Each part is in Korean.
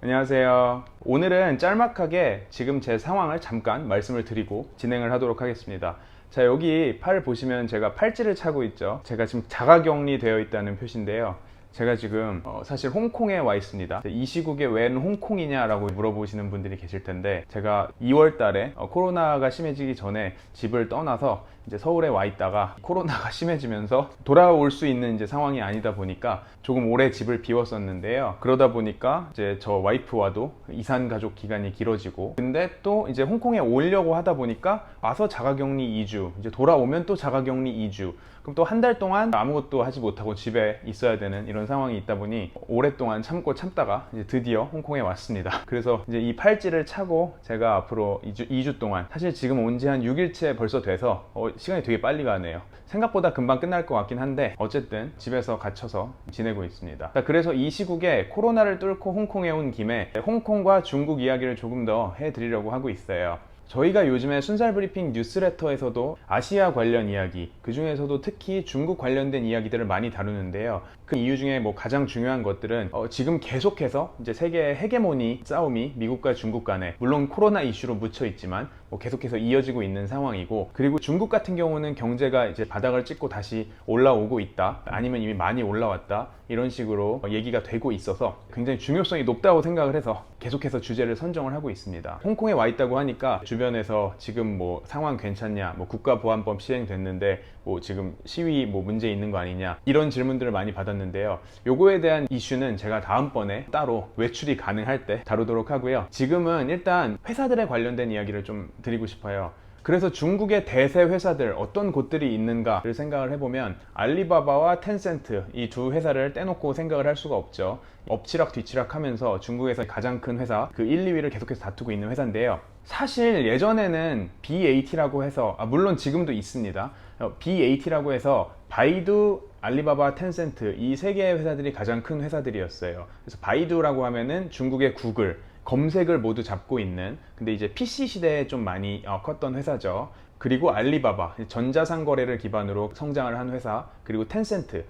안녕하세요. 오늘은 짤막하게 지금 제 상황을 잠깐 말씀을 드리고 진행을 하도록 하겠습니다. 자, 여기 팔 보시면 제가 팔찌를 차고 있죠. 제가 지금 자가격리 되어 있다는 표시인데요. 제가 지금 사실 홍콩에 와 있습니다. 이 시국에 웬 홍콩이냐 라고 물어보시는 분들이 계실 텐데, 제가 2월 달에 코로나가 심해지기 전에 집을 떠나서 이제 서울에 와 있다가 코로나가 심해지면서 돌아올 수 있는 이제 상황이 아니다 보니까 조금 오래 집을 비웠었는데요. 그러다 보니까 이제 저 와이프와도 이산 가족 기간이 길어지고, 근데 또 이제 홍콩에 오려고 하다 보니까 와서 자가격리 2주, 이제 돌아오면 또 자가격리 2주, 그럼 또 한 달 동안 아무것도 하지 못하고 집에 있어야 되는 이런 상황이 있다 보니 오랫동안 참고 참다가 이제 드디어 홍콩에 왔습니다. 그래서 이제 이 팔찌를 차고 제가 앞으로 2주 동안, 사실 지금 온 지 한 6일째 벌써 돼서 시간이 되게 빨리 가네요. 생각보다 금방 끝날 것 같긴 한데 어쨌든 집에서 갇혀서 지내고 있습니다. 그래서 이 시국에 코로나를 뚫고 홍콩에 온 김에 홍콩과 중국 이야기를 조금 더 해드리려고 하고 있어요. 저희가 요즘에 순살브리핑 뉴스레터에서도 아시아 관련 이야기, 그 중에서도 특히 중국 관련된 이야기들을 많이 다루는데요. 그 이유 중에 가장 중요한 것들은 지금 계속해서 이제 세계의 헤게모니 싸움이 미국과 중국 간에, 물론 코로나 이슈로 묻혀 있지만 계속해서 이어지고 있는 상황이고, 그리고 중국 같은 경우는 경제가 이제 바닥을 찍고 다시 올라오고 있다, 아니면 이미 많이 올라왔다, 이런 식으로 얘기가 되고 있어서 굉장히 중요성이 높다고 생각을 해서 계속해서 주제를 선정을 하고 있습니다. 홍콩에 와 있다고 하니까 주변에서 지금 상황 괜찮냐, 국가보안법 시행됐는데 지금 시위 문제 있는 거 아니냐, 이런 질문들을 많이 받았는데요. 요거에 대한 이슈는 제가 다음번에 따로 외출이 가능할 때 다루도록 하고요. 지금은 일단 회사들에 관련된 이야기를 좀 드리고 싶어요. 그래서 중국의 대세 회사들, 어떤 곳들이 있는가를 생각을 해보면 알리바바와 텐센트, 이 두 회사를 떼놓고 생각을 할 수가 없죠. 엎치락 뒤치락 하면서 중국에서 가장 큰 회사, 그 1, 2위를 계속해서 다투고 있는 회사인데요. 사실 예전에는 BAT라고 해서, 물론 지금도 있습니다. BAT라고 해서 바이두, 알리바바, 텐센트, 이 세 개의 회사들이 가장 큰 회사들이었어요. 그래서 바이두라고 하면은 중국의 구글, 검색을 모두 잡고 있는, 근데 이제 PC 시대에 좀 많이 컸던 회사죠. 그리고 알리바바, 전자상거래를 기반으로 성장을 한 회사. 그리고 텐센트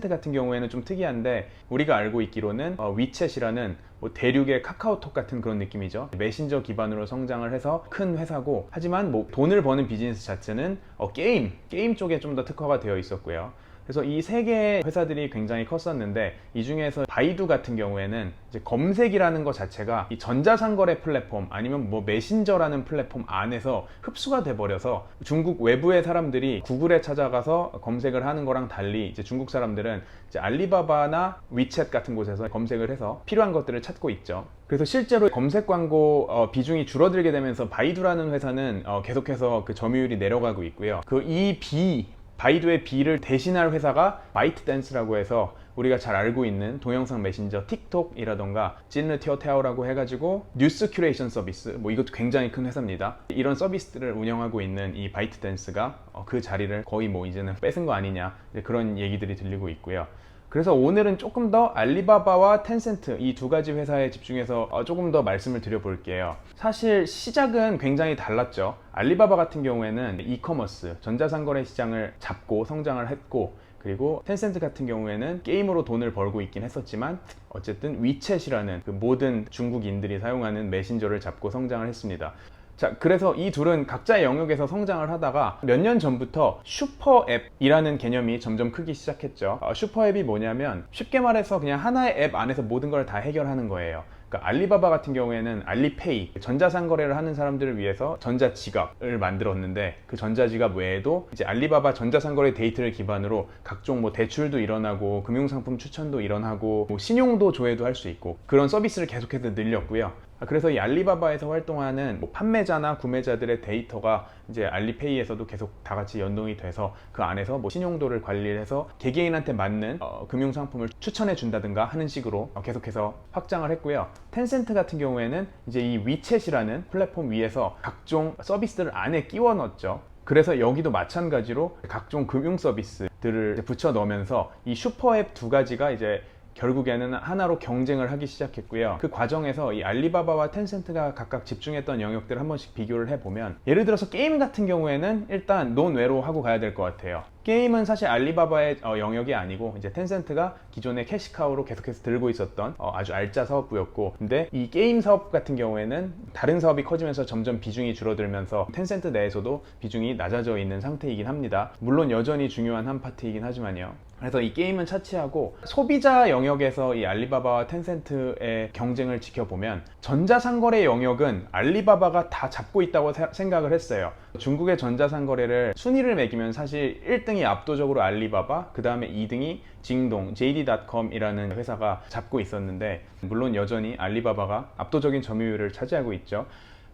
같은 경우에는 좀 특이한데, 우리가 알고 있기로는 위챗이라는 대륙의 카카오톡 같은 그런 느낌이죠. 메신저 기반으로 성장을 해서 큰 회사고, 하지만 돈을 버는 비즈니스 자체는 게임 쪽에 좀 더 특화가 되어 있었고요. 그래서 이 세 개의 회사들이 굉장히 컸었는데, 이 중에서 바이두 같은 경우에는 이제 검색이라는 것 자체가 이 전자상거래 플랫폼, 아니면 메신저라는 플랫폼 안에서 흡수가 돼버려서 중국 외부의 사람들이 구글에 찾아가서 검색을 하는 거랑 달리, 이제 중국 사람들은 이제 알리바바나 위챗 같은 곳에서 검색을 해서 필요한 것들을 찾고 있죠. 그래서 실제로 검색 광고 비중이 줄어들게 되면서 바이두라는 회사는 계속해서 그 점유율이 내려가고 있고요. 바이두의 B를 대신할 회사가 바이트댄스라고 해서 우리가 잘 알고 있는 동영상 메신저 틱톡이라던가 찐르티어테오라고 해가지고 뉴스 큐레이션 서비스, 이것도 굉장히 큰 회사입니다. 이런 서비스들을 운영하고 있는 이 바이트댄스가 그 자리를 거의 이제는 뺏은 거 아니냐, 그런 얘기들이 들리고 있고요. 그래서 오늘은 조금 더 알리바바와 텐센트, 이 두 가지 회사에 집중해서 조금 더 말씀을 드려볼게요. 사실 시작은 굉장히 달랐죠. 알리바바 같은 경우에는 이커머스, 전자상거래 시장을 잡고 성장을 했고, 그리고 텐센트 같은 경우에는 게임으로 돈을 벌고 있긴 했었지만 어쨌든 위챗이라는 그 모든 중국인들이 사용하는 메신저를 잡고 성장을 했습니다. 자, 그래서 이 둘은 각자의 영역에서 성장을 하다가 몇 년 전부터 슈퍼앱이라는 개념이 점점 크기 시작했죠. 슈퍼앱이 뭐냐면, 쉽게 말해서 그냥 하나의 앱 안에서 모든 걸 다 해결하는 거예요. 그러니까 알리바바 같은 경우에는 알리페이, 전자상거래를 하는 사람들을 위해서 전자지갑을 만들었는데, 그 전자지갑 외에도 이제 알리바바 전자상거래 데이터를 기반으로 각종 대출도 일어나고, 금융상품 추천도 일어나고, 신용도 조회도 할 수 있고, 그런 서비스를 계속해서 늘렸고요. 그래서 이 알리바바에서 활동하는 판매자나 구매자들의 데이터가 이제 알리페이에서도 계속 다 같이 연동이 돼서 그 안에서 신용도를 관리를 해서 개개인한테 맞는 금융상품을 추천해 준다든가 하는 식으로 계속해서 확장을 했고요. 텐센트 같은 경우에는 이제 이 위챗이라는 플랫폼 위에서 각종 서비스들을 안에 끼워 넣었죠. 그래서 여기도 마찬가지로 각종 금융 서비스들을 붙여 넣으면서 이 슈퍼앱 두 가지가 이제 결국에는 하나로 경쟁을 하기 시작했고요. 그 과정에서 이 알리바바와 텐센트가 각각 집중했던 영역들을 한 번씩 비교를 해보면, 예를 들어서 게임 같은 경우에는 일단 논외로 하고 가야 될 것 같아요. 게임은 사실 알리바바의 영역이 아니고 이제 텐센트가 기존의 캐시카우로 계속해서 들고 있었던 아주 알짜 사업부였고, 근데 이 게임 사업 같은 경우에는 다른 사업이 커지면서 점점 비중이 줄어들면서 텐센트 내에서도 비중이 낮아져 있는 상태이긴 합니다. 물론 여전히 중요한 한 파트이긴 하지만요. 그래서 이 게임은 차치하고 소비자 영역에서 이 알리바바와 텐센트의 경쟁을 지켜보면, 전자상거래 영역은 알리바바가 다 잡고 있다고 생각을 했어요. 중국의 전자상거래를 순위를 매기면 사실 1등이 압도적으로 알리바바, 그 다음에 2등이 징동, JD.com이라는 회사가 잡고 있었는데, 물론 여전히 알리바바가 압도적인 점유율을 차지하고 있죠.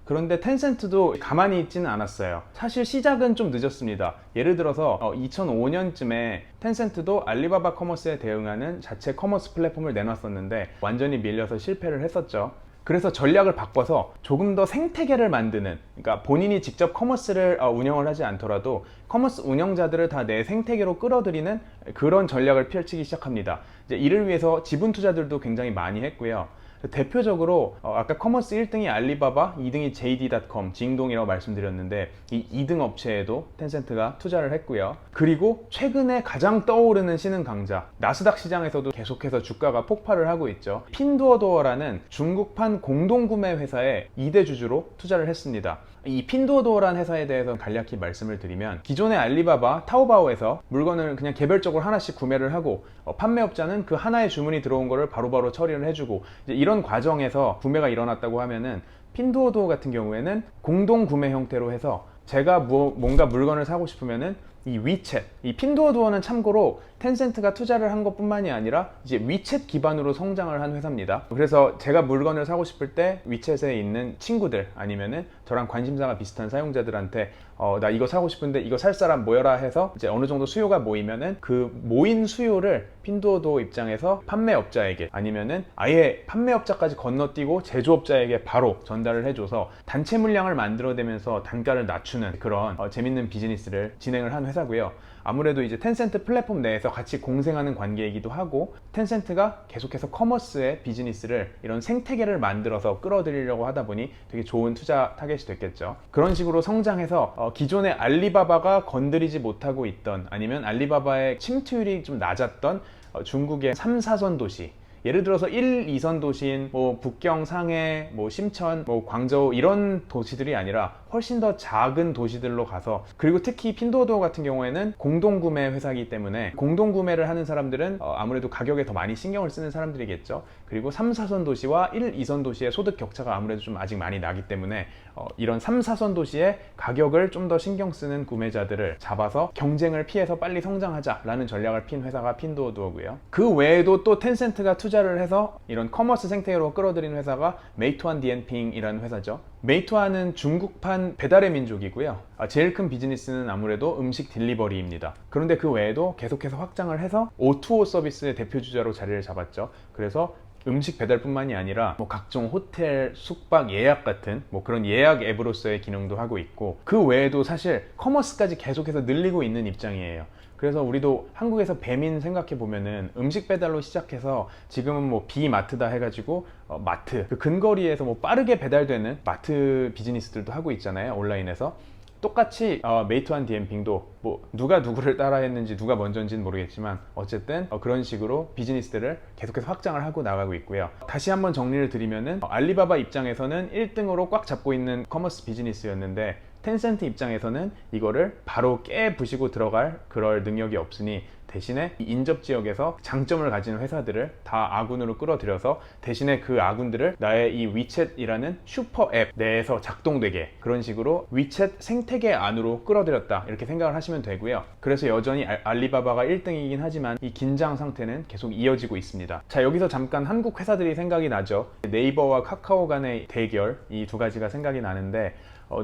그런데 텐센트도 가만히 있지는 않았어요. 사실 시작은 좀 늦었습니다. 예를 들어서 2005년쯤에 텐센트도 알리바바 커머스에 대응하는 자체 커머스 플랫폼을 내놨었는데 완전히 밀려서 실패를 했었죠. 그래서 전략을 바꿔서 조금 더 생태계를 만드는, 그러니까 본인이 직접 커머스를 운영을 하지 않더라도 커머스 운영자들을 다 내 생태계로 끌어들이는 그런 전략을 펼치기 시작합니다. 이제 이를 위해서 지분 투자들도 굉장히 많이 했고요. 대표적으로 아까 커머스 1등이 알리바바, 2등이 JD.com, 징동이라고 말씀드렸는데, 이 2등 업체에도 텐센트가 투자를 했고요. 그리고 최근에 가장 떠오르는 신흥 강자, 나스닥 시장에서도 계속해서 주가가 폭발을 하고 있죠. 핀두어도어라는 중국판 공동구매 회사의 2대 주주로 투자를 했습니다. 이 핀두어도어라는 회사에 대해서 간략히 말씀을 드리면, 기존의 알리바바, 타오바오에서 물건을 그냥 개별적으로 하나씩 구매를 하고 판매업자는 그 하나의 주문이 들어온 거를 바로바로 처리를 해주고, 이제 이런 과정에서 구매가 일어났다고 하면은, 핀두어도어 같은 경우에는 공동구매 형태로 해서 제가 뭔가 물건을 사고 싶으면은 이 위챗, 이 핀두어도어는 참고로 텐센트가 투자를 한 것뿐만이 아니라 이제 위챗 기반으로 성장을 한 회사입니다. 그래서 제가 물건을 사고 싶을 때 위챗에 있는 친구들, 아니면은 저랑 관심사가 비슷한 사용자들한테 나 이거 사고 싶은데 이거 살 사람 모여라 해서 이제 어느 정도 수요가 모이면은 그 모인 수요를 핀두어도어 입장에서 판매업자에게, 아니면은 아예 판매업자까지 건너뛰고 제조업자에게 바로 전달을 해줘서 단체 물량을 만들어내면서 단가를 낮추는 그런 재밌는 비즈니스를 진행을 한 회사고요. 아무래도 이제 텐센트 플랫폼 내에서 같이 공생하는 관계이기도 하고, 텐센트가 계속해서 커머스의 비즈니스를 이런 생태계를 만들어서 끌어들이려고 하다 보니 되게 좋은 투자 타겟이 됐겠죠. 그런 식으로 성장해서 기존의 알리바바가 건드리지 못하고 있던, 아니면 알리바바의 침투율이 좀 낮았던 중국의 3, 4선 도시, 예를 들어서 1, 2선 도시인 북경, 상해, 심천, 광저우 이런 도시들이 아니라 훨씬 더 작은 도시들로 가서, 그리고 특히 핀두어도어 같은 경우에는 공동구매 회사이기 때문에 공동구매를 하는 사람들은 아무래도 가격에 더 많이 신경을 쓰는 사람들이겠죠. 그리고 3, 4선 도시와 1, 2선 도시의 소득 격차가 아무래도 좀 아직 많이 나기 때문에 이런 3, 4선 도시의 가격을 좀 더 신경 쓰는 구매자들을 잡아서 경쟁을 피해서 빨리 성장하자라는 전략을 핀 회사가 핀두어도어고요. 그 외에도 또 텐센트가 투자를 해서 이런 커머스 생태계로 끌어들인 회사가 메이투안 디엔핑이라는 회사죠. 메이투안은 중국판 배달의 민족이고요. 제일 큰 비즈니스는 아무래도 음식 딜리버리입니다. 그런데 그 외에도 계속해서 확장을 해서 O2O 서비스의 대표 주자로 자리를 잡았죠. 그래서 음식 배달뿐만이 아니라 각종 호텔, 숙박 예약 같은 그런 예약 앱으로서의 기능도 하고 있고, 그 외에도 사실 커머스까지 계속해서 늘리고 있는 입장이에요. 그래서 우리도 한국에서 배민 생각해 보면은 음식 배달로 시작해서 지금은 비마트다 해가지고 마트, 그 근거리에서 빠르게 배달되는 마트 비즈니스들도 하고 있잖아요, 온라인에서. 똑같이 메이투안 디엔핑도 누가 누구를 따라 했는지 누가 먼저인지는 모르겠지만 어쨌든 그런 식으로 비즈니스들을 계속해서 확장을 하고 나가고 있고요. 다시 한번 정리를 드리면은 알리바바 입장에서는 1등으로 꽉 잡고 있는 커머스 비즈니스였는데, 텐센트 입장에서는 이거를 바로 깨부시고 들어갈 그럴 능력이 없으니 대신에 인접 지역에서 장점을 가진 회사들을 다 아군으로 끌어들여서 대신에 그 아군들을 나의 이 위챗이라는 슈퍼 앱 내에서 작동되게, 그런 식으로 위챗 생태계 안으로 끌어들였다, 이렇게 생각을 하시면 되고요. 그래서 여전히 알리바바가 1등이긴 하지만 이 긴장 상태는 계속 이어지고 있습니다. 자, 여기서 잠깐 한국 회사들이 생각이 나죠. 네이버와 카카오 간의 대결, 이 두 가지가 생각이 나는데,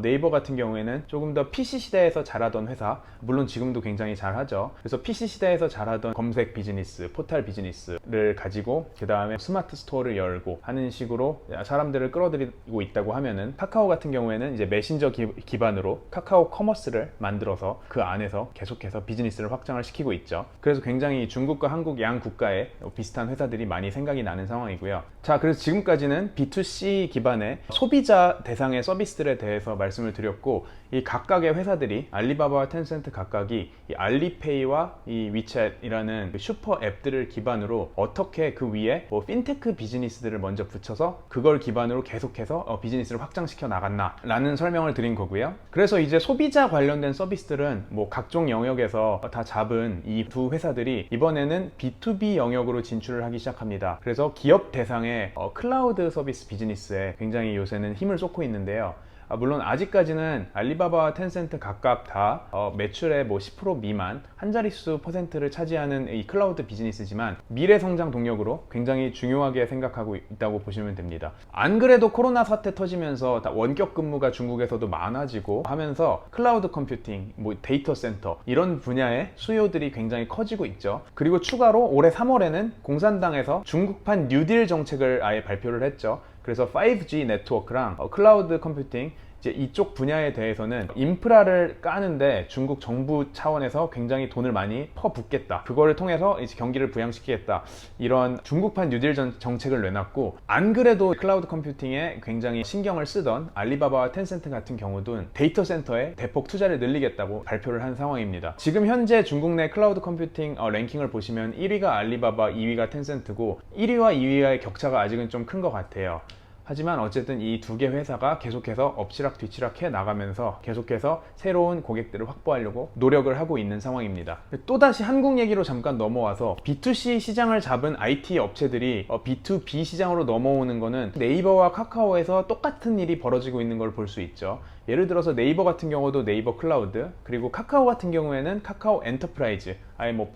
네이버 같은 경우에는 조금 더 PC 시대에서 잘하던 회사, 물론 지금도 굉장히 잘하죠. 그래서 PC 시대에서 잘하던 검색 비즈니스, 포털 비즈니스를 가지고 그 다음에 스마트 스토어를 열고 하는 식으로 사람들을 끌어들이고 있다고 하면은, 카카오 같은 경우에는 이제 메신저 기반으로 카카오 커머스를 만들어서 그 안에서 계속해서 비즈니스를 확장을 시키고 있죠. 그래서 굉장히 중국과 한국 양 국가에 비슷한 회사들이 많이 생각이 나는 상황이고요. 자, 그래서 지금까지는 B2C 기반의 소비자 대상의 서비스들에 대해서 말씀을 드렸고, 이 각각의 회사들이 알리바바와 텐센트 각각이 이 알리페이와 이 위챗이라는 그 슈퍼 앱들을 기반으로 어떻게 그 위에 뭐 핀테크 비즈니스들을 먼저 붙여서 그걸 기반으로 계속해서 비즈니스를 확장시켜 나갔나 라는 설명을 드린 거고요. 그래서 이제 소비자 관련된 서비스들은 뭐 각종 영역에서 다 잡은 이 두 회사들이 이번에는 B2B 영역으로 진출을 하기 시작합니다. 그래서 기업 대상의 클라우드 서비스 비즈니스에 굉장히 요새는 힘을 쏟고 있는데요. 물론 아직까지는 알리바바와 텐센트 각각 다 매출의 뭐 10% 미만, 한 자릿수 퍼센트를 차지하는 이 클라우드 비즈니스지만 미래 성장 동력으로 굉장히 중요하게 생각하고 있다고 보시면 됩니다. 안 그래도 코로나 사태 터지면서 다 원격 근무가 중국에서도 많아지고 하면서 클라우드 컴퓨팅, 뭐 데이터 센터 이런 분야의 수요들이 굉장히 커지고 있죠. 그리고 추가로 올해 3월에는 공산당에서 중국판 뉴딜 정책을 아예 발표를 했죠. 그래서 5G 네트워크랑 클라우드 컴퓨팅 이제 이쪽 분야에 대해서는 인프라를 까는데 중국 정부 차원에서 굉장히 돈을 많이 퍼붓겠다. 그거를 통해서 이제 경기를 부양시키겠다. 이런 중국판 뉴딜 정책을 내놨고, 안 그래도 클라우드 컴퓨팅에 굉장히 신경을 쓰던 알리바바와 텐센트 같은 경우도 데이터 센터에 대폭 투자를 늘리겠다고 발표를 한 상황입니다. 지금 현재 중국 내 클라우드 컴퓨팅 랭킹을 보시면 1위가 알리바바, 2위가 텐센트고 1위와 2위와의 격차가 아직은 좀 큰 것 같아요. 하지만 어쨌든 이 두 개 회사가 계속해서 엎치락 뒤치락 해 나가면서 계속해서 새로운 고객들을 확보하려고 노력을 하고 있는 상황입니다. 또다시 한국 얘기로 잠깐 넘어와서 B2C 시장을 잡은 IT 업체들이 B2B 시장으로 넘어오는 거는 네이버와 카카오에서 똑같은 일이 벌어지고 있는 걸 볼 수 있죠. 예를 들어서 네이버 같은 경우도 네이버 클라우드, 그리고 카카오 같은 경우에는 카카오 엔터프라이즈, 아예 뭐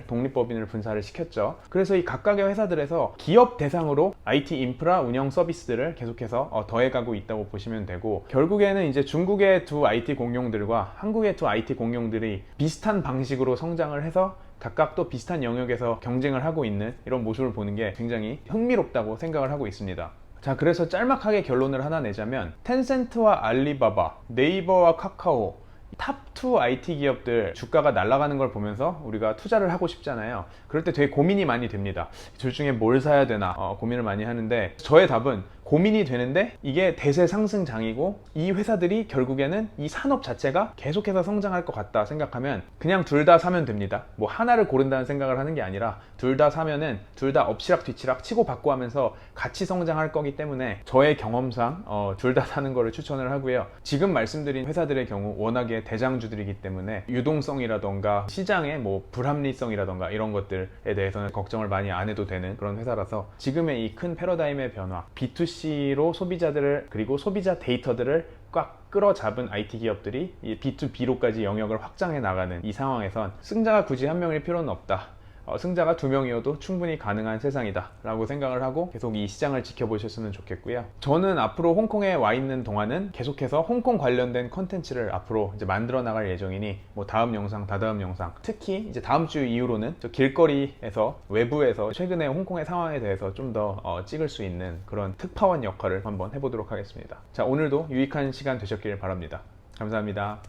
독립법인을 분사를 시켰죠. 그래서 이 각각의 회사들에서 기업 대상으로 IT 인프라 운영 서비스들을 계속해서 더해가고 있다고 보시면 되고, 결국에는 이제 중국의 두 IT 공룡들과 한국의 두 IT 공룡들이 비슷한 방식으로 성장을 해서 각각 또 비슷한 영역에서 경쟁을 하고 있는 이런 모습을 보는 게 굉장히 흥미롭다고 생각을 하고 있습니다. 자, 그래서 짤막하게 결론을 하나 내자면, 텐센트와 알리바바, 네이버와 카카오, 탑2 IT 기업들 주가가 날아가는 걸 보면서 우리가 투자를 하고 싶잖아요. 그럴 때 되게 고민이 많이 됩니다. 둘 중에 뭘 사야 되나 고민을 많이 하는데, 저의 답은 고민이 되는데 이게 대세 상승장이고 이 회사들이 결국에는 이 산업 자체가 계속해서 성장할 것 같다 생각하면 그냥 둘 다 사면 됩니다. 뭐 하나를 고른다는 생각을 하는 게 아니라 둘 다 사면은 둘 다 엎치락 뒤치락 치고 받고 하면서 같이 성장할 거기 때문에 저의 경험상 둘 다 사는 거를 추천을 하고요. 지금 말씀드린 회사들의 경우 워낙에 대장주들이기 때문에 유동성이라던가 시장의 뭐 불합리성이라던가 이런 것들에 대해서는 걱정을 많이 안 해도 되는 그런 회사라서, 지금의 이 큰 패러다임의 변화, B2C로 소비자들을 그리고 소비자 데이터들을 꽉 끌어잡은 IT 기업들이 이 B2B로까지 영역을 확장해 나가는 이 상황에선 승자가 굳이 한 명일 필요는 없다. 승자가 두 명이어도 충분히 가능한 세상이다 라고 생각을 하고 계속 이 시장을 지켜보셨으면 좋겠고요. 저는 앞으로 홍콩에 와 있는 동안은 계속해서 홍콩 관련된 컨텐츠를 앞으로 이제 만들어 나갈 예정이니, 뭐 다음 영상, 다다음 영상, 특히 이제 다음 주 이후로는 저 길거리에서 외부에서 최근에 홍콩의 상황에 대해서 좀 더 찍을 수 있는 그런 특파원 역할을 한번 해보도록 하겠습니다. 자, 오늘도 유익한 시간 되셨길 바랍니다. 감사합니다.